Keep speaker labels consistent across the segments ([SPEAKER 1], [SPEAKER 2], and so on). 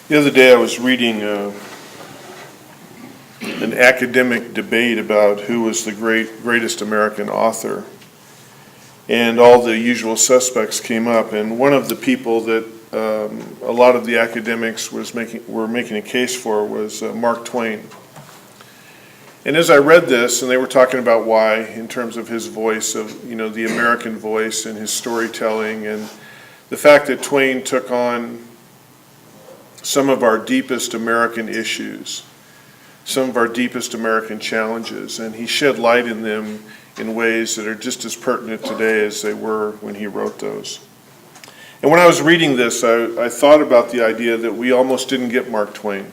[SPEAKER 1] The other day I was reading an academic debate about who was the greatest American author, and all the usual suspects came up, and one of the people that a lot of the academics were making a case for was Mark Twain. And as I read this, and they were talking about why, in terms of his voice, of the American voice and his storytelling, and the fact that Twain took on some of our deepest American issues, some of our deepest American challenges, and he shed light in them in ways that are just as pertinent today as they were when he wrote those. And when I was reading this, I thought about the idea that we almost didn't get Mark Twain.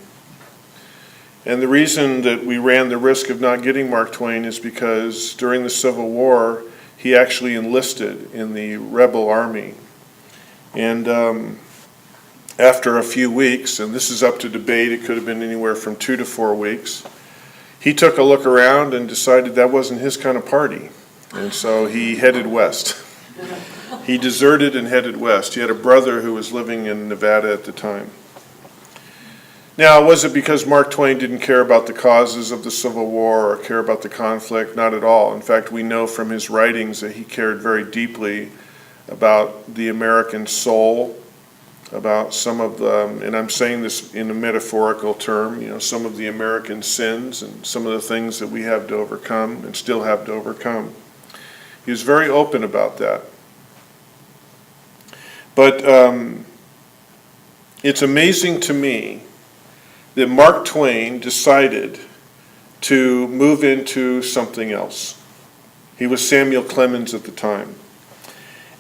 [SPEAKER 1] And the reason that we ran the risk of not getting Mark Twain is because during the Civil War, he actually enlisted in the rebel army. And after a few weeks, and this is up to debate, it could have been anywhere from 2 to 4 weeks, he took a look around and decided that wasn't his kind of party. And so he headed west. He deserted and headed west. He had a brother who was living in Nevada at the time. Now, was it because Mark Twain didn't care about the causes of the Civil War or care about the conflict? Not at all. In fact, we know from his writings that he cared very deeply about the American soul, about some of the, and I'm saying this in a metaphorical term, some of the American sins and some of the things that we have to overcome and still have to overcome. He was very open about that. But it's amazing to me that Mark Twain decided to move into something else. He was Samuel Clemens at the time.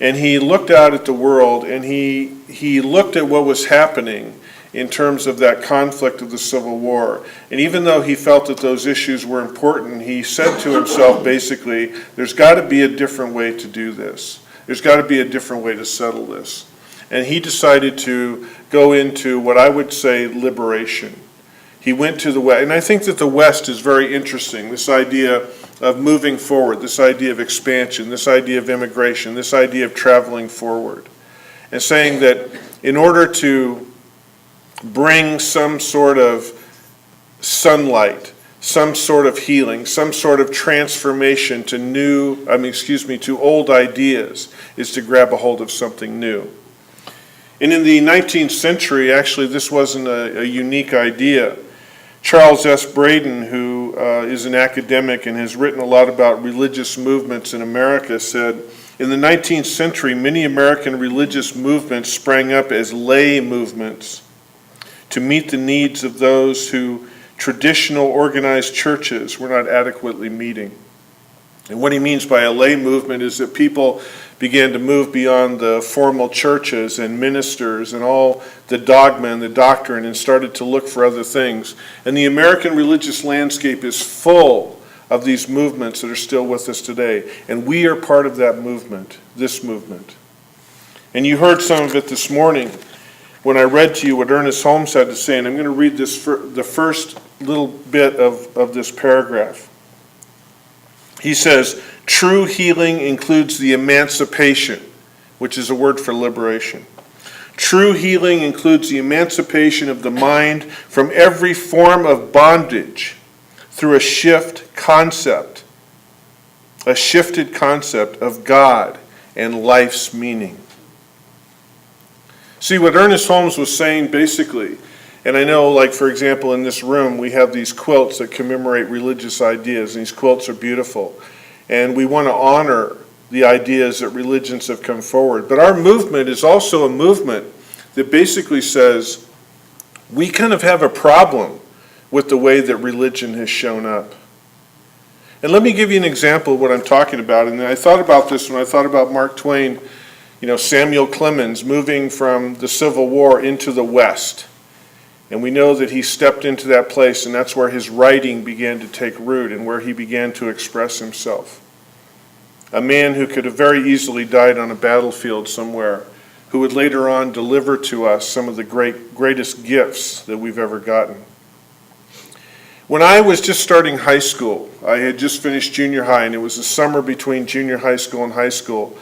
[SPEAKER 1] And he looked out at the world, and he looked at what was happening in terms of that conflict of the Civil War. And even though he felt that those issues were important, he said to himself basically, there's got to be a different way to do this. There's got to be a different way to settle this. And he decided to go into what I would say liberation. He went to the West, and I think that the West is very interesting, this idea of moving forward, this idea of expansion, this idea of immigration, this idea of traveling forward, and saying that in order to bring some sort of sunlight, some sort of healing, some sort of transformation to old ideas, is to grab a hold of something new. And in the 19th century, actually, this wasn't a unique idea. Charles S. Braden, who is an academic and has written a lot about religious movements in America, said, in the 19th century, many American religious movements sprang up as lay movements to meet the needs of those who traditional organized churches were not adequately meeting. And what he means by a lay movement is that people began to move beyond the formal churches and ministers and all the dogma and the doctrine and started to look for other things. And the American religious landscape is full of these movements that are still with us today. And we are part of that movement, this movement. And you heard some of it this morning when I read to you what Ernest Holmes had to say. And I'm going to read the first little bit of this paragraph. He says, true healing includes the emancipation, which is a word for liberation. True healing includes the emancipation of the mind from every form of bondage through a shifted concept of God and life's meaning. See, what Ernest Holmes was saying basically, and I know, like, for example, in this room, we have these quilts that commemorate religious ideas, and these quilts are beautiful. And we want to honor the ideas that religions have come forward. But our movement is also a movement that basically says we kind of have a problem with the way that religion has shown up. And let me give you an example of what I'm talking about. And I thought about this when I thought about Mark Twain, Samuel Clemens moving from the Civil War into the West. And we know that he stepped into that place, and that's where his writing began to take root and where he began to express himself. A man who could have very easily died on a battlefield somewhere, who would later on deliver to us some of the greatest gifts that we've ever gotten. When I was just starting high school, I had just finished junior high, and it was the summer between junior high school and high school.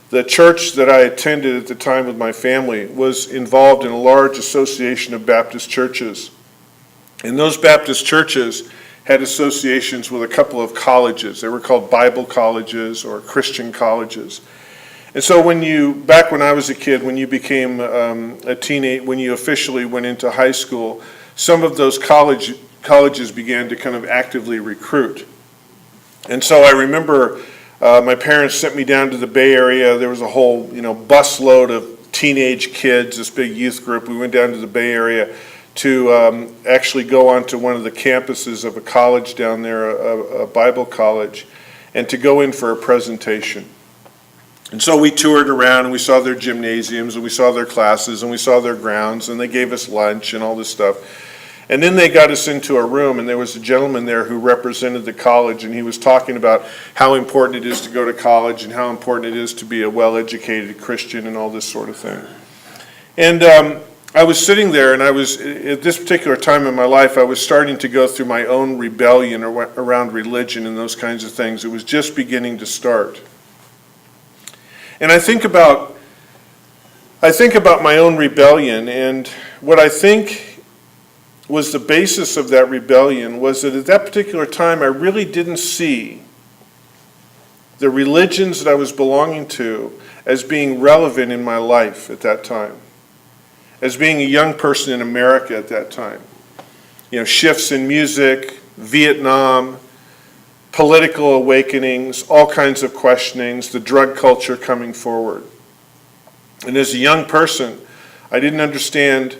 [SPEAKER 1] the church that I attended at the time with my family was involved in a large association of Baptist churches. And those Baptist churches had associations with a couple of colleges. They were called Bible colleges or Christian colleges. And so back when I was a kid, when you became a teenager, when you officially went into high school, some of those colleges began to kind of actively recruit. And so I remember my parents sent me down to the Bay Area. There was a whole, busload of teenage kids, this big youth group. We went down to the Bay Area to actually go onto one of the campuses of a college down there, a Bible college, and to go in for a presentation. And so we toured around, and we saw their gymnasiums, and we saw their classes, and we saw their grounds, and they gave us lunch and all this stuff. And then they got us into a room, and there was a gentleman there who represented the college, and he was talking about how important it is to go to college and how important it is to be a well-educated Christian and all this sort of thing. And I was sitting there, and at this particular time in my life, I was starting to go through my own rebellion around religion and those kinds of things. It was just beginning to start. And I think about my own rebellion, and what I think was the basis of that rebellion was that at that particular time I really didn't see the religions that I was belonging to as being relevant in my life at that time, as being a young person in America at that time. Shifts in music, Vietnam, political awakenings, all kinds of questionings, the drug culture coming forward. And as a young person, I didn't understand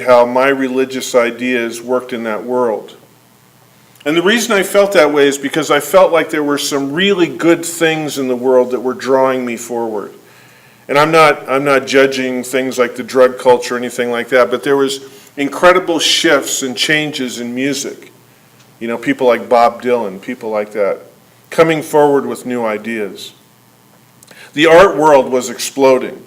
[SPEAKER 1] how my religious ideas worked in that world. And the reason I felt that way is because I felt like there were some really good things in the world that were drawing me forward. And I'm not judging things like the drug culture or anything like that, but there was incredible shifts and changes in music. People like Bob Dylan, people like that, coming forward with new ideas. The art world was exploding,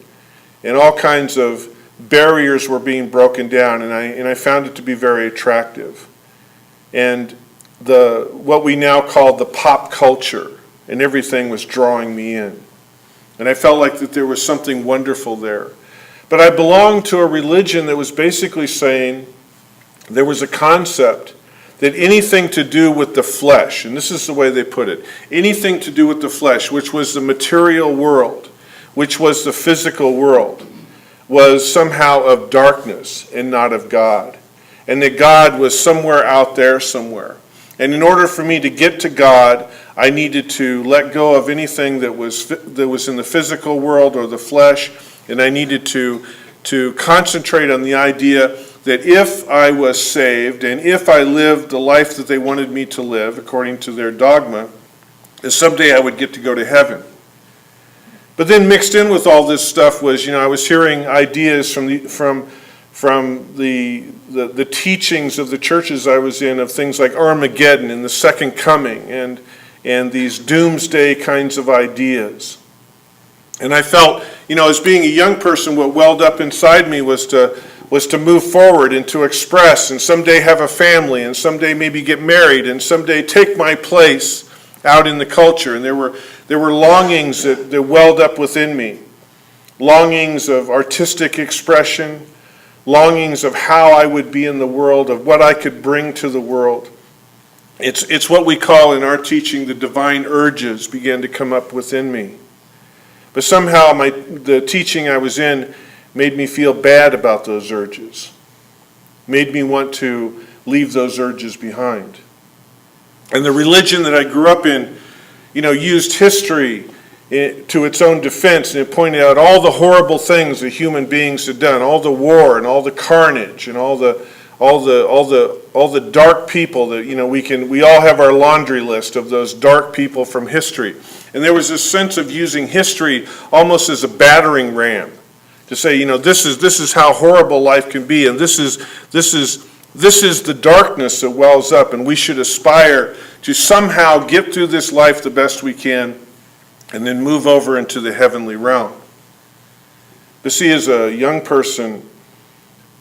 [SPEAKER 1] and all kinds of barriers were being broken down, and I found it to be very attractive. And what we now call the pop culture, and everything was drawing me in. And I felt like that there was something wonderful there. But I belonged to a religion that was basically saying there was a concept that anything to do with the flesh, and this is the way they put it, anything to do with the flesh, which was the material world, which was the physical world, was somehow of darkness and not of God. And that God was somewhere out there somewhere. And in order for me to get to God, I needed to let go of anything that was in the physical world or the flesh, and I needed to concentrate on the idea that if I was saved and if I lived the life that they wanted me to live, according to their dogma, that someday I would get to go to heaven. But then mixed in with all this stuff was, I was hearing ideas from the teachings of the churches I was in of things like Armageddon and the second coming and these doomsday kinds of ideas. And I felt, as being a young person, what welled up inside me was to move forward and to express and someday have a family and someday maybe get married and someday take my place out in the culture. And there were longings that welled up within me. Longings of artistic expression, longings of how I would be in the world, of what I could bring to the world. It's what we call in our teaching the divine urges began to come up within me. But somehow the teaching I was in made me feel bad about those urges, made me want to leave those urges behind. And the religion that I grew up in, used history to its own defense, and it pointed out all the horrible things that human beings had done, all the war and all the carnage and all the dark people that we all have our laundry list of those dark people from history. And there was this sense of using history almost as a battering ram to say, this is how horrible life can be, and this is the darkness that wells up, and we should aspire to somehow get through this life the best we can and then move over into the heavenly realm. But see, as a young person,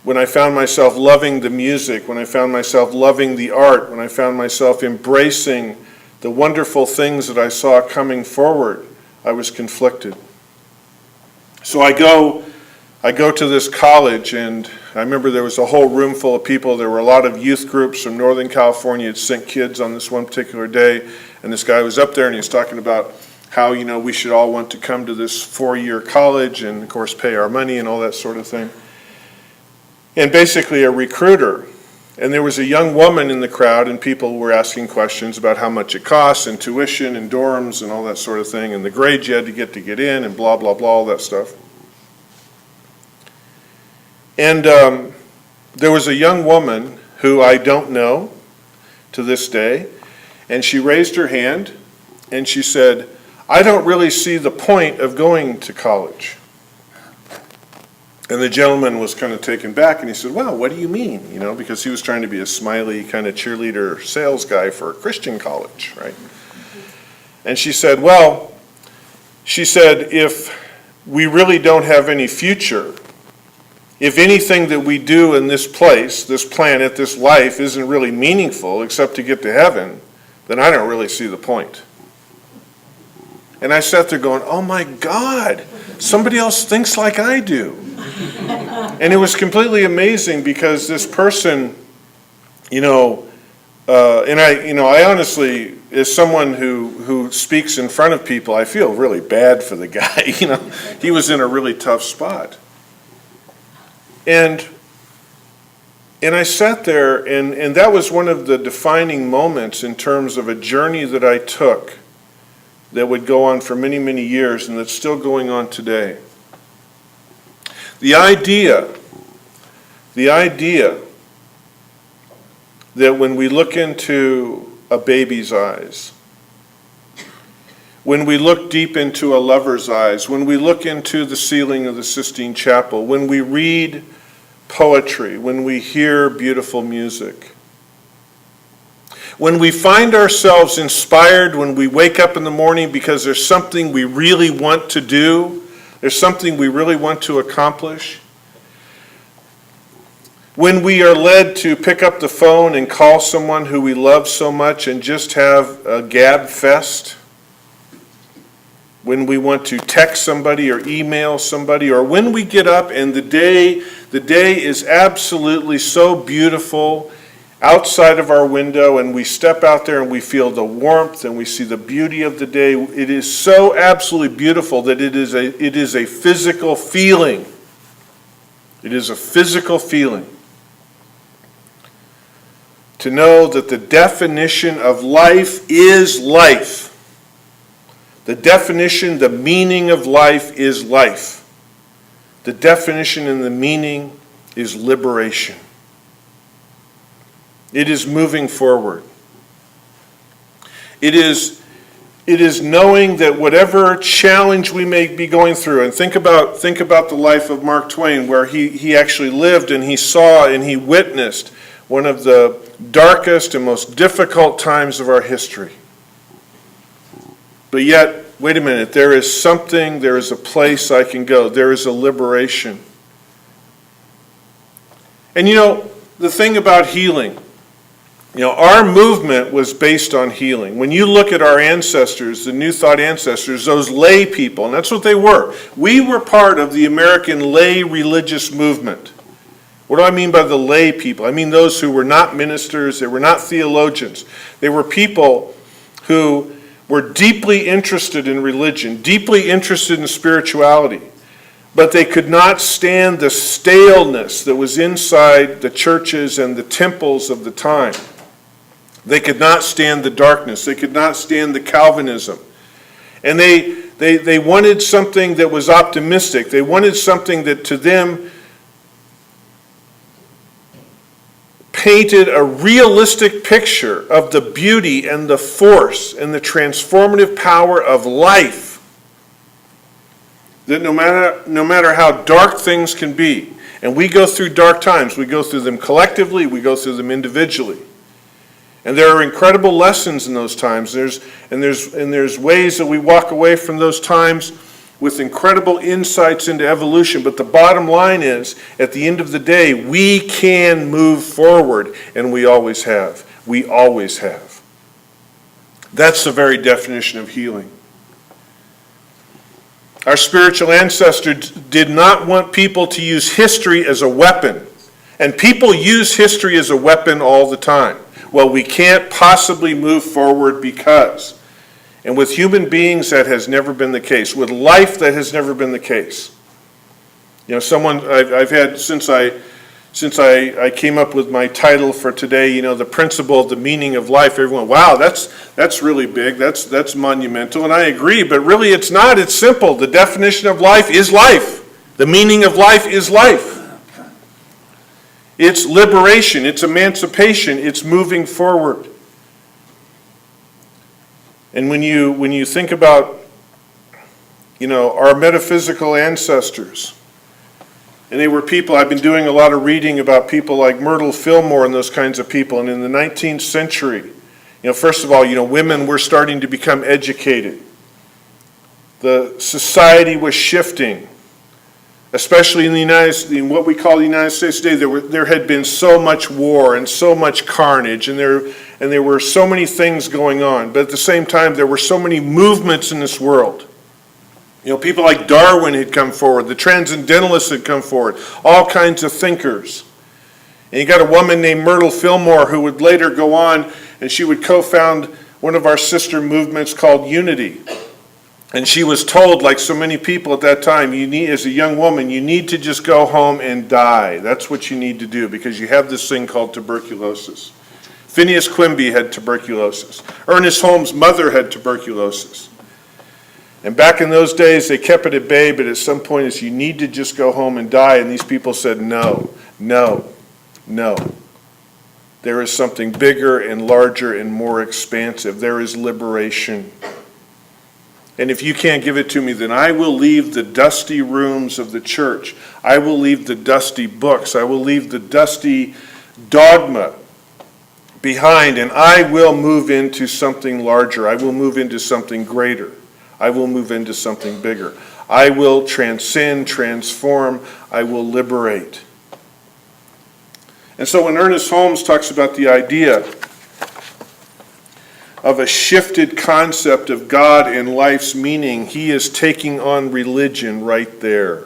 [SPEAKER 1] when I found myself loving the music, when I found myself loving the art, when I found myself embracing the wonderful things that I saw coming forward, I was conflicted. So I go to this college, and I remember there was a whole room full of people. There were a lot of youth groups from Northern California that sent kids on this one particular day, and this guy was up there and he was talking about how, we should all want to come to this 4-year college and, of course, pay our money and all that sort of thing. And basically a recruiter. And there was a young woman in the crowd, and people were asking questions about how much it costs, and tuition, and dorms, and all that sort of thing, and the grades you had to get in, and blah, blah, blah, all that stuff. And there was a young woman who I don't know to this day, and she raised her hand, and she said, "I don't really see the point of going to college." And the gentleman was kind of taken back, and he said, "Well, what do you mean?" Because he was trying to be a smiley kind of cheerleader sales guy for a Christian college, right? And she said, if we really don't have any future, if anything that we do in this place, this planet, this life isn't really meaningful except to get to heaven, then I don't really see the point. And I sat there going, oh my God, somebody else thinks like I do. And it was completely amazing because this person, and I honestly, as someone who speaks in front of people, I feel really bad for the guy. He was in a really tough spot. And I sat there, and that was one of the defining moments in terms of a journey that I took that would go on for many, many years, and that's still going on today. The idea that when we look into a baby's eyes, when we look deep into a lover's eyes, when we look into the ceiling of the Sistine Chapel, when we read poetry, when we hear beautiful music, when we find ourselves inspired, when we wake up in the morning because there's something we really want to do, there's something we really want to accomplish, when we are led to pick up the phone and call someone who we love so much and just have a gab fest, when we want to text somebody or email somebody, or when we get up and the day is absolutely so beautiful outside of our window, and we step out there and we feel the warmth and we see the beauty of the day. It is so absolutely beautiful that it is a physical feeling. It is a physical feeling. To know that the definition of life is life. The definition, the meaning of life is life. The definition and the meaning is liberation. It is moving forward. It is knowing that whatever challenge we may be going through, and think about the life of Mark Twain, where he actually lived and he saw and he witnessed one of the darkest and most difficult times of our history. But yet, wait a minute, there is a place I can go. There is a liberation. And the thing about healing, our movement was based on healing. When you look at our ancestors, the New Thought ancestors, those lay people, and that's what they were. We were part of the American lay religious movement. What do I mean by the lay people? I mean those who were not ministers, they were not theologians. They were people who were deeply interested in religion, deeply interested in spirituality, but they could not stand the staleness that was inside the churches and the temples of the time. They could not stand the darkness. They could not stand the Calvinism. And they wanted something that was optimistic. They wanted something that to them painted a realistic picture of the beauty and the force and the transformative power of life. That no matter how dark things can be, and we go through dark times, we go through them collectively, we go through them individually. And there are incredible lessons in those times. There's ways that we walk away from those times with incredible insights into evolution. But the bottom line is, at the end of the day, we can move forward, and we always have. We always have. That's the very definition of healing. Our spiritual ancestors did not want people to use history as a weapon. And people use history as a weapon all the time. Well, we can't possibly move forward because. And with human beings, that has never been the case. With life, that has never been the case. You know, someone I've had since I came up with my title for today, you know, the principle, the meaning of life. Everyone, wow, that's really big. That's monumental, and I agree. But really, it's not. It's simple. The definition of life is life. The meaning of life is life. It's liberation. It's emancipation. It's moving forward. And when you think about, you know, our metaphysical ancestors, and they were people, I've been doing a lot of reading about people like Myrtle Fillmore and those kinds of people. And in the 19th century, you know, first of all, you know, women were starting to become educated. The society was shifting, especially in what we call the United States today. There had been so much war and so much carnage, and there were so many things going on. But at the same time, there were so many movements in this world. You know, people like Darwin had come forward, the Transcendentalists had come forward, all kinds of thinkers. And you got a woman named Myrtle Fillmore who would later go on, and she would co-found one of our sister movements called Unity. And she was told, like so many people at that time, as a young woman, you need to just go home and die. That's what you need to do, because you have this thing called tuberculosis. Phineas Quimby had tuberculosis. Ernest Holmes' mother had tuberculosis. And back in those days, they kept it at bay, but at some point it's, you need to just go home and die. And these people said, no, no, no. There is something bigger and larger and more expansive. There is liberation. And if you can't give it to me, then I will leave the dusty rooms of the church. I will leave the dusty books. I will leave the dusty dogma behind, and I will move into something larger. I will move into something greater. I will move into something bigger. I will transcend, transform. I will liberate. And so when Ernest Holmes talks about the idea of a shifted concept of God and life's meaning, he is taking on religion right there.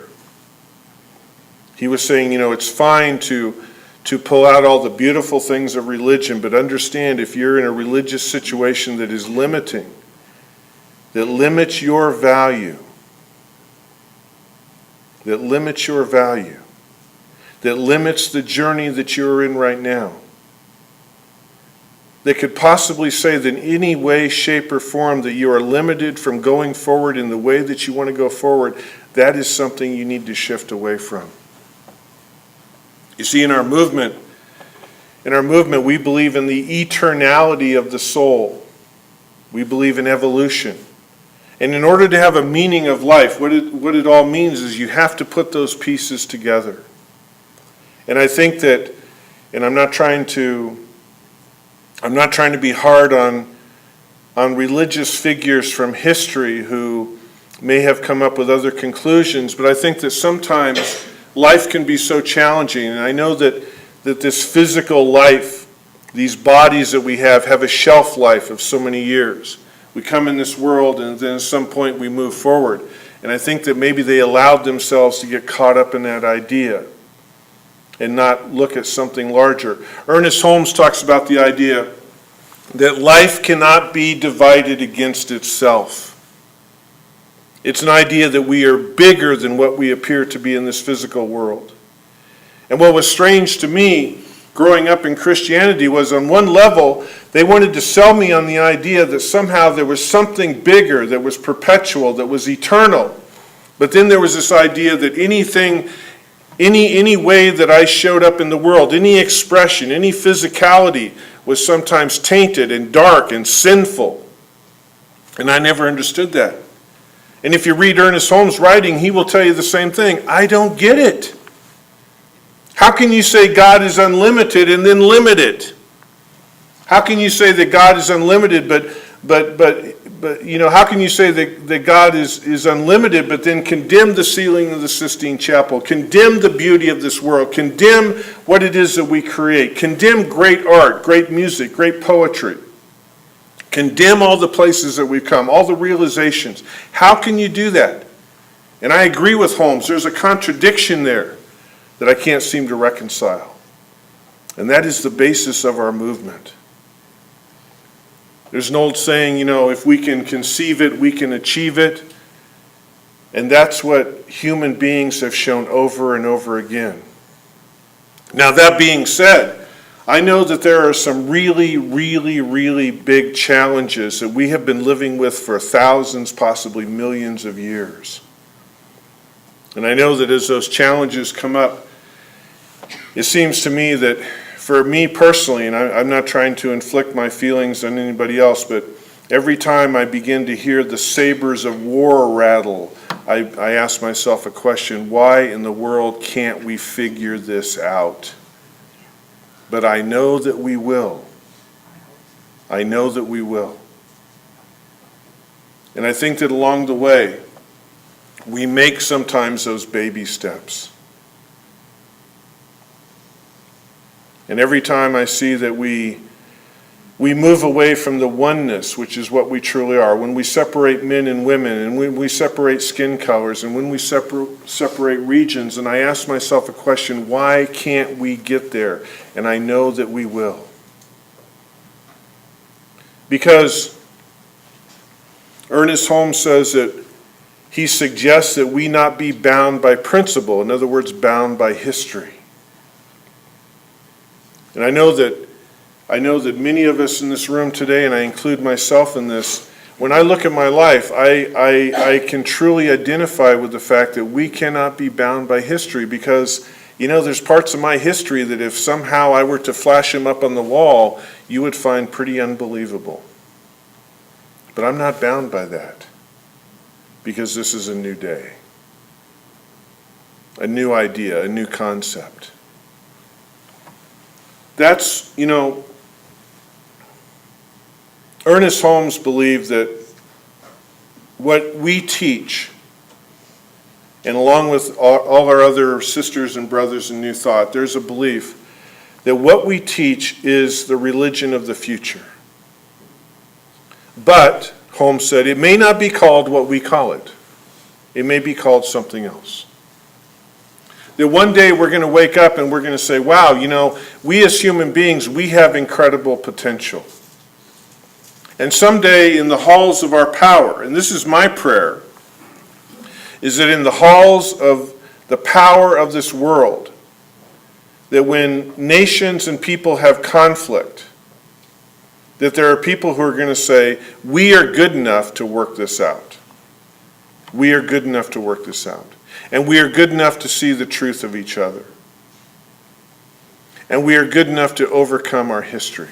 [SPEAKER 1] He was saying, you know, it's fine to pull out all the beautiful things of religion, but understand, if you're in a religious situation that is limiting, that limits your value, that limits the journey that you're in right now, that could possibly say that in any way, shape, or form that you are limited from going forward in the way that you want to go forward, that is something you need to shift away from. You see, in our movement, we believe in the eternality of the soul. We believe in evolution. And in order to have a meaning of life, what it all means is you have to put those pieces together. And I think that, and I'm not trying to be hard on religious figures from history who may have come up with other conclusions, but I think that sometimes life can be so challenging. And I know that this physical life, these bodies that we have a shelf life of so many years. We come in this world, and then at some point we move forward. And I think that maybe they allowed themselves to get caught up in that idea and not look at something larger. Ernest Holmes talks about the idea that life cannot be divided against itself. It's an idea that we are bigger than what we appear to be in this physical world. And what was strange to me growing up in Christianity was, on one level, they wanted to sell me on the idea that somehow there was something bigger, that was perpetual, that was eternal. But then there was this idea that anything, any way that I showed up in the world, any expression, any physicality was sometimes tainted and dark and sinful. And I never understood that. And if you read Ernest Holmes' writing, he will tell you the same thing. I don't get it. How can you say God is unlimited and then limit it? How can you say that God is unlimited, but you know, how can you say that God is unlimited, but then condemn the ceiling of the Sistine Chapel, condemn the beauty of this world, condemn what it is that we create, condemn great art, great music, great poetry, condemn all the places that we've come, all the realizations? How can you do that? And I agree with Holmes. There's a contradiction there that I can't seem to reconcile. And that is the basis of our movement. There's an old saying, if we can conceive it, we can achieve it. And that's what human beings have shown over and over again. Now, that being said, I know that there are some really, really, really big challenges that we have been living with for thousands, possibly millions of years. And I know that as those challenges come up, it seems to me that for me personally, and I'm not trying to inflict my feelings on anybody else, but every time I begin to hear the sabers of war rattle, I ask myself a question: why in the world can't we figure this out? But I know that we will. I know that we will. And I think that along the way, we make sometimes those baby steps. And every time I see that we move away from the oneness, which is what we truly are, when we separate men and women, and when we separate skin colors, and when we separate regions, and I ask myself a question: why can't we get there? And I know that we will. Because Ernest Holmes says that he suggests that we not be bound by principle, in other words, bound by history. And I know that many of us in this room today, and I include myself in this, when I look at my life, I can truly identify with the fact that we cannot be bound by history, because, there's parts of my history that if somehow I were to flash them up on the wall, you would find pretty unbelievable. But I'm not bound by that, because this is a new day, a new idea, a new concept. That's, Ernest Holmes believed that what we teach, and along with all our other sisters and brothers in New Thought, there's a belief that what we teach is the religion of the future. But, Holmes said, it may not be called what we call it. It may be called something else. That one day we're going to wake up and we're going to say, wow, we as human beings, we have incredible potential. And someday in the halls of our power, and this is my prayer, is that in the halls of the power of this world, that when nations and people have conflict, that there are people who are going to say, we are good enough to work this out. We are good enough to work this out. And we are good enough to see the truth of each other. And we are good enough to overcome our history.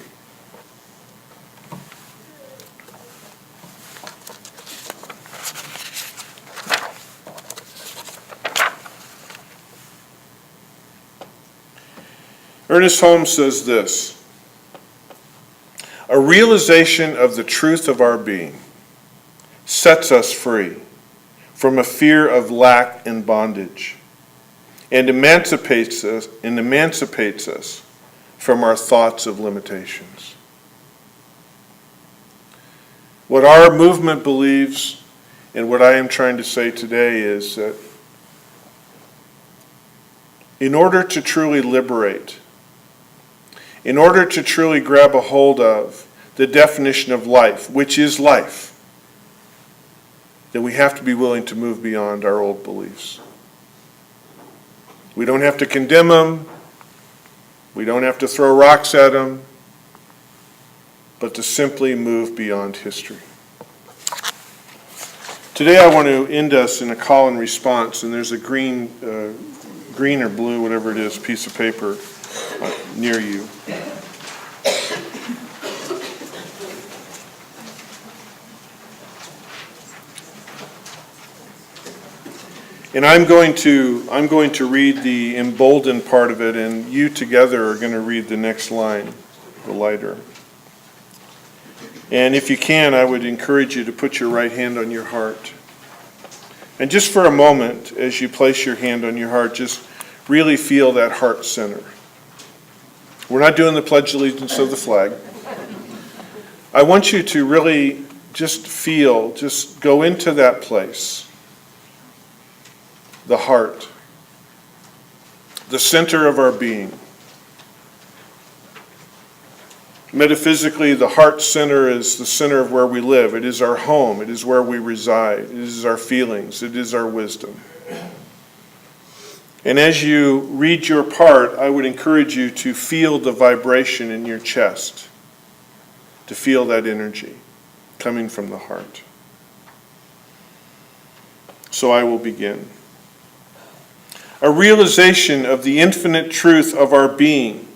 [SPEAKER 1] Ernest Holmes says this: a realization of the truth of our being sets us free from a fear of lack and bondage, and emancipates us from our thoughts of limitations. What our movement believes, and what I am trying to say today, is that in order to truly liberate, in order to truly grab a hold of the definition of life, which is life, that we have to be willing to move beyond our old beliefs. We don't have to condemn them. We don't have to throw rocks at them, but to simply move beyond history. Today I want to end us in a call and response, and there's a green or blue, whatever it is, piece of paper near you. And I'm going to read the emboldened part of it, and you together are going to read the next line, the lighter. And if you can, I would encourage you to put your right hand on your heart. And just for a moment, as you place your hand on your heart, just really feel that heart center. We're not doing the Pledge of Allegiance of the flag. I want you to really just feel, just go into that place. the heart, the center of our being. Metaphysically, the heart center is the center of where we live. It is our home. It is where we reside. It is our feelings. It is our wisdom. And as you read your part, I would encourage you to feel the vibration in your chest, to feel that energy coming from the heart. So I will begin. A realization of the infinite truth of our being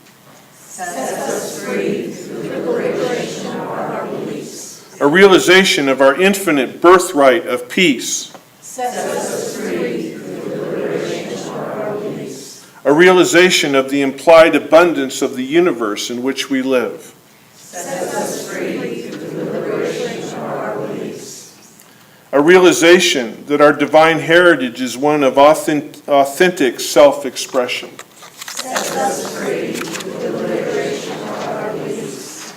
[SPEAKER 2] sets us free through the liberation of our beliefs.
[SPEAKER 1] A realization of our infinite birthright of peace.
[SPEAKER 2] Sets us free through the liberation of our beliefs.
[SPEAKER 1] A realization of the implied abundance of the universe in which we live.
[SPEAKER 2] Sets us free through the liberation of our beliefs.
[SPEAKER 1] A realization that our divine heritage is one of authentic self-expression.
[SPEAKER 2] Sets us free through the liberation of our beliefs.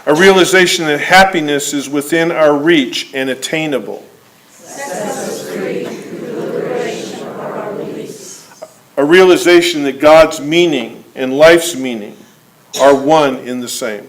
[SPEAKER 1] A realization that happiness is within our reach and attainable.
[SPEAKER 2] Sets us free through the liberation of our beliefs.
[SPEAKER 1] A realization that God's meaning and life's meaning are one in the same.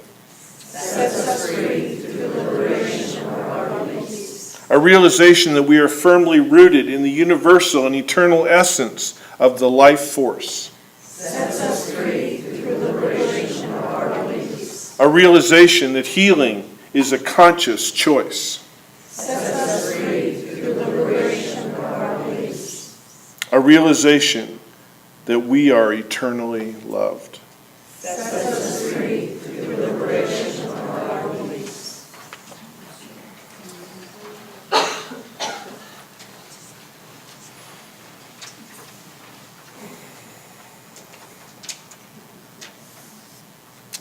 [SPEAKER 2] Sets us free through the liberation of our beliefs.
[SPEAKER 1] A realization that we are firmly rooted in the universal and eternal essence of the life force.
[SPEAKER 2] Sets us free through the liberation of our beliefs.
[SPEAKER 1] A realization that healing is a conscious choice.
[SPEAKER 2] Sets us free through the liberation of our beliefs.
[SPEAKER 1] A realization that we are eternally loved.
[SPEAKER 2] Sets us free through the liberation of our beliefs.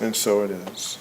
[SPEAKER 1] And so it is.